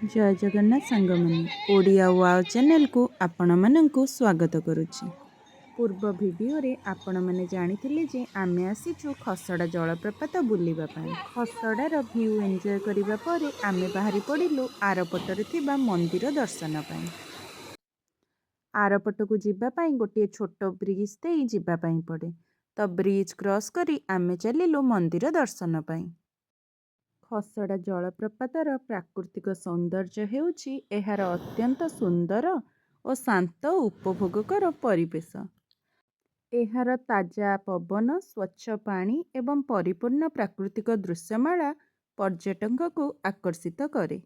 जय जगन्नाथ सांगमने ओडिया वाव चैनल को आपण माननकु स्वागत करुछि। पूर्व वीडियो रे आपण माने जानिथिले जे आमे आसीछु खसड़ा जलप्रपात बुलिबा पई। खसड़ार व्यू एन्जॉय करिबा परे आमे बाहरी पड़िलु आरपटरे थिबा मंदिर दर्शन पई। आरपटकु जिबा पई गोटे छोट ब्रिज देई जिबा पई पड़े, तो ब्रिज क्रॉस करी आमे चलिलु मंदिर दर्शन पई। खसड़ा जलप्रपातर प्राकृतिक सौंदर्य हेउछि एहार अत्यंत सुंदर और शांत उपभोगकर परिवेश। एहार ताजा पवन, स्वच्छ पानी एवं परिपूर्ण प्राकृतिक दृश्यमाला पर्यटक को आकर्षित करे।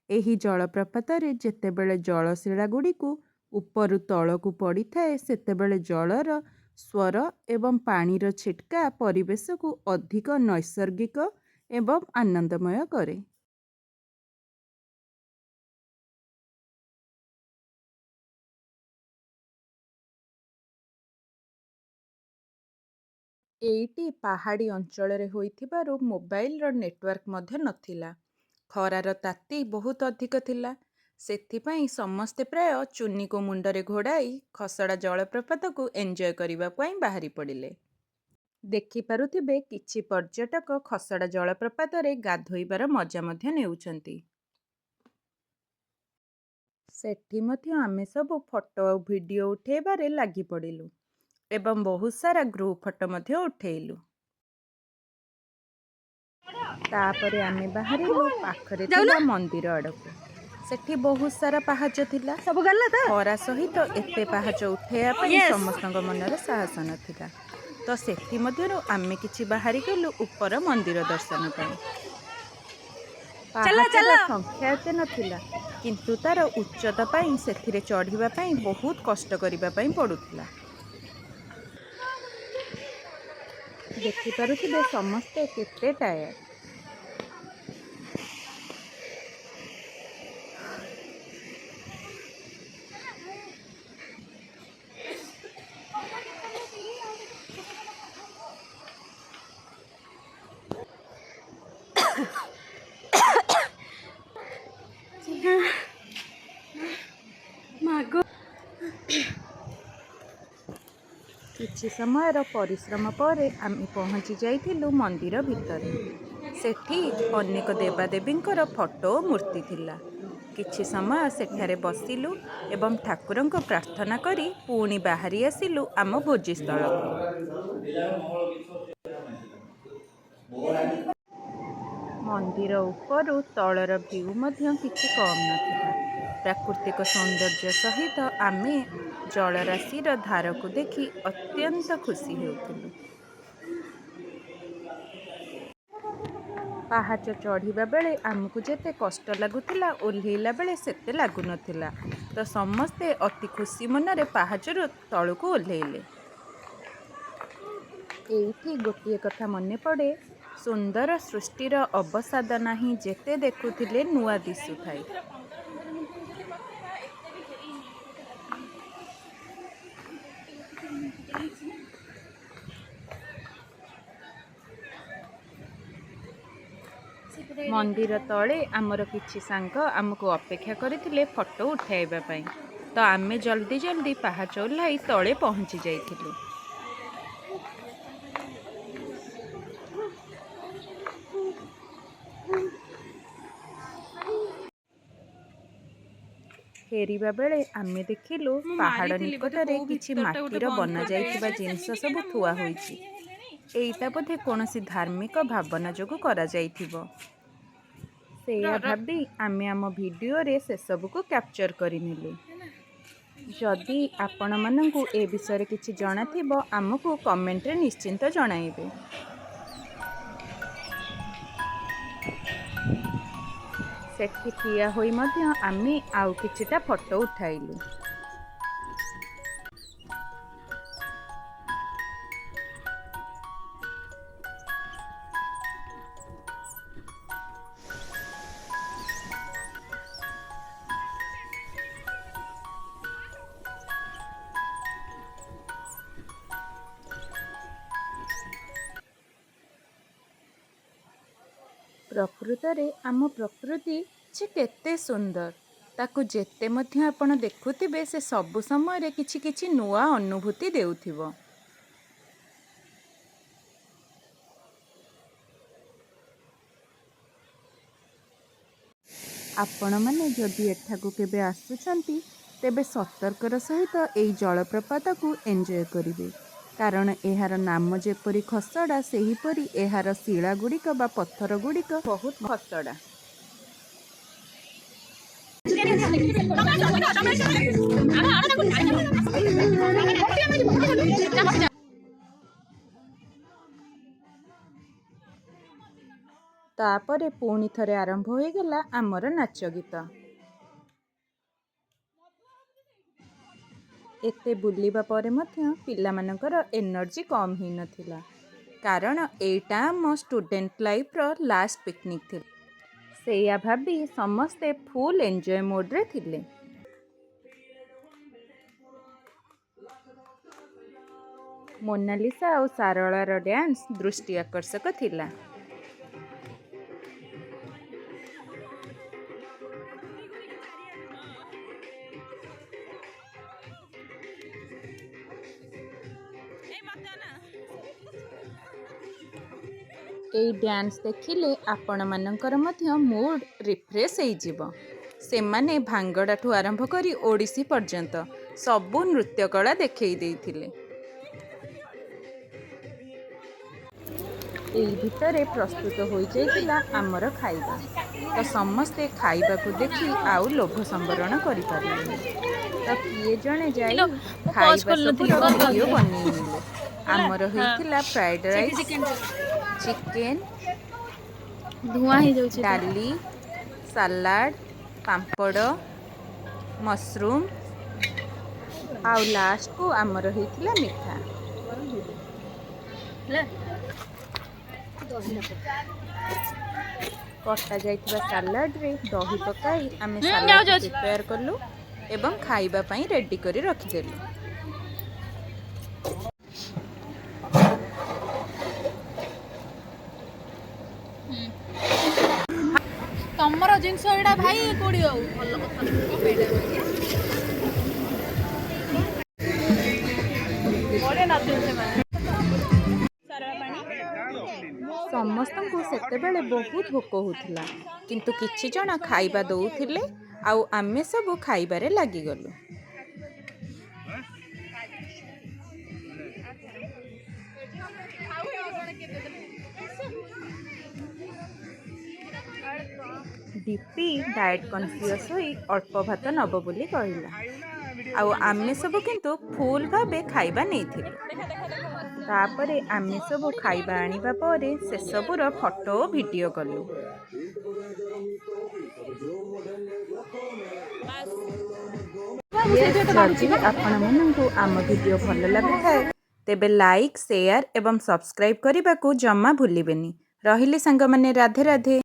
एही जलप्रपातरे जेतेबेले जलशिला गुड़िकु उपरु तलकु पड़िथाए सेतेबेले जलर स्वर एवं पानीर छिटका परिवेश को अधिक नैसर्गिक एवं आनंदमय करे। एइटी पहाड़ी अंचल रे होइथिबारु मोबाइल रो नेटवर्क मध्य नथिला। खरार ताती बहुत अधिक थिला, सेथिपाई समस्ते प्राय चुनी को मुंडरे घोड़ाई खसड़ा जलप्रपात को एंजॉय करिबा पई बाहरी पड़िले। देखि पारुथिबे किछि पर्यटक खसड़ा जलप्रपात रे गाधोइबार मजा मध्य नेउछंती। सेठी मध्य आमे सब फोटो और वीडियो उठेबारे लागि पड़िलु एवं बहुत सारा ग्रुप फोटो मध्य उठेइलु। तापरे आमे बाहरिलु पाखरे थिबा मंदिर आड़कु। सेठी बहुत सारा पाहाच थिला, खरा सहित एते पाहाच उठेया पई समस्तंग मनरे साहस नथिला, तो सेठी मध्यरु आमे किछि बाहरी गलु ऊपर मंदिर दर्शन पई। पाहाचर संख्या एते नथिला, किंतु तार उच्चता पई सेथिरे चढ़िबा पई बहुत कष्ट करिबा पई पडुथिला। देखि पारुथिबे समस्ते केते टायर्ड। किछि समयर परिश्रम परे आमे पहुँची जाइथिलु मंदिर भितरे। सेठी अनेक देवादेवींकर फोटो मूर्ति थिला। किछि समय सेठारे बसिलु एवं ठाकुरंको प्रार्थना करी पुणी बाहरी आसिलु आम भोजीस्थल। मंदिर उपरु तलर व्यू मध्य किछि कम नथिला। प्राकृतिक सौंदर्य सहित आमे जलराशिर धार को देखि अत्यंत खुशी हेउथिलु। पाहाच चढ़िबा बेले आमको जेते कष्ट लागुथिला ओल्हेइला बेले सेते लागु नथिला, तो समस्ते अति खुशी मनरे पाहाचरु तळुको ओल्हेइले। एइठी गोटिए कथा मने पड़े, सुंदर सृष्टिर अवसाद नाही जेते देखुथिले नुआ दिसुथाय। मंदिर तले आमर किछि सांग आमको अपेक्षा करथिले फोटो उठाइबा पई, तो आमे जल्दी जल्दी पाहाच ओल्हाई तले पहुँची जाइथिलु। फेरिबा बेले आमे देखिलु पहाड़ निकटरे किछि माटीर बना जाइथिबा जिनिस सब थुआ होइछि। एइटा बोधे कोनोसी धार्मिक भावना जोगु करा जाइथिबो। सेया भाबी आमे आम वीडियो रे से सब को कैप्चर करिनेलु। जदि आपण मानंकु ए विषय रे किछि जणा थिबो आमको कमेंट रे निश्चिंत जणाइबे। सेठी ठिया होई मध्य आमे आउ किछिटा फोटो उठाइलु। प्रकृतरे आम प्रकृति ସେ କେତେ ସୁନ୍ଦର। ତାକୁ ଯେତେ ମଧ୍ୟ ଆପଣ ଦେଖୁଥିବେ ସେ ସବୁ ସମୟରେ କିଛି କିଛି ନୂଆ ଅନୁଭୂତି ଦେଉଥିବ। ଆପଣମାନେ ଯଦି ଏଠାକୁ କେବେ ଆସୁଛନ୍ତି ତେବେ ସତର୍କର ସହିତ ଏହି ଜଳପ୍ରପାତକୁ ଏନ୍ଜୟ କରିବେ, କାରଣ ଏହାର ନାମ ଯେପରି ଖସଡ଼ା ସେହିପରି ଏହାର ଶିଳା ଗୁଡ଼ିକ ବା ପଥର ଗୁଡ଼ିକ ବହୁତ ଖସଡ଼ା। ତାପରେ ପୁଣି ଥରେ ଆରମ୍ଭ ହୋଇଗଲା ଆମର ନାଚ ଗୀତ। ଏତେ ବୁଲିବା ପରେ ମଧ୍ୟ ପିଲାମାନଙ୍କର ଏନର୍ଜି କମ୍ ହେଇନଥିଲା, କାରଣ ଏଇଟା ଆମ ଷ୍ଟୁଡେଣ୍ଟ ଲାଇଫ୍ର ଲାଷ୍ଟ ପିକନିକ୍ ଥିଲା। ସେଇଆ ଭାବି ସମସ୍ତେ ଫୁଲ୍ ଏନ୍ଜୟ ମୋଡ଼୍ରେ ଥିଲେ। ମୋନାଲିସା ଆଉ ସାରଳାର ଡ୍ୟାନ୍ସ ଦୃଷ୍ଟି ଆକର୍ଷକ ଥିଲା। ଏଇ ଡ୍ୟାନ୍ସ ଦେଖିଲେ ଆପଣମାନଙ୍କର ମଧ୍ୟ ମୁଡ୍ ରିଫ୍ରେଶ୍ ହେଇଯିବ। ସେମାନେ ଭାଙ୍ଗଡ଼ାଠୁ ଆରମ୍ଭ କରି ଓଡ଼ିଶୀ ପର୍ଯ୍ୟନ୍ତ ସବୁ ନୃତ୍ୟକଳା ଦେଖେଇ ଦେଇଥିଲେ। ଏଇ ଭିତରେ ପ୍ରସ୍ତୁତ ହୋଇଯାଇଥିଲା ଆମର ଖାଇବା। ତ ସମସ୍ତେ ଖାଇବାକୁ ଦେଖି ଆଉ ଲୋଭ ସମ୍ବରଣ କରିପାରିଲେନି। ତ କିଏ ଜଣେ ଯାଇ ଖାଇବା ସବୁର ଭିଡ଼ିଓ ବନେଇ ନେଲେ। ଆମର ହେଇଥିଲା ଫ୍ରାଏଡ୍ ରାଇସ୍, ଚିକେନ୍, ଡାଲି, ସାଲାଡ଼, ପାମ୍ପଡ଼, ମସରୁମ୍ ଆଉ ଲାଷ୍ଟକୁ ଆମର ହେଇଥିଲା ମିଠା। କଟା ଯାଇଥିବା ସାଲାଡ଼ରେ ଦହି ପକାଇ ଆମେ ସାଲାଡ଼ ପ୍ରିପେୟାର କଲୁ ଏବଂ ଖାଇବା ପାଇଁ ରେଡ଼ି କରି ରଖିଦେଲୁ। ତମର ଜିନିଷ ଏଇଟା ଭାଇ କୋଉଠି ଆଉ ଭଲ କଥା ସମସ୍ତଙ୍କୁ ସେତେବେଳେ ବହୁତ ଭୋକ ହେଉଥିଲା, କିନ୍ତୁ କିଛି ଜଣ ଖାଇବା ଦଉଥିଲେ ଆଉ ଆମେ ସବୁ ଖାଇବାରେ ଲାଗିଗଲୁ। ଡିପି ଡାଏଟ୍ କନସିୟସ୍ ହୋଇ ଅଳ୍ପ ଭାତ ନେବ ବୋଲି କହିଲା, ଆଉ ଆମେ ସବୁ କିନ୍ତୁ ଫୁଲ୍ ଭାବେ ଖାଇବା ନେଇଥିଲୁ। ତାପରେ ଆମେ ସବୁ ଖାଇବା ଆଣିବା ପରେ ସେସବୁର ଫଟୋ ଓ ଭିଡ଼ିଓ କଲୁ। ଯଦି ଆପଣମାନଙ୍କୁ ଆମ ଭିଡ଼ିଓ ଭଲ ଲାଗୁଥାଏ ତେବେ ଲାଇକ୍, ସେୟାର ଏବଂ ସବସ୍କ୍ରାଇବ୍ କରିବାକୁ ଜମା ଭୁଲିବେନି। ରହିଲି ସାଙ୍ଗମାନେ, ରାଧେ ରାଧେ।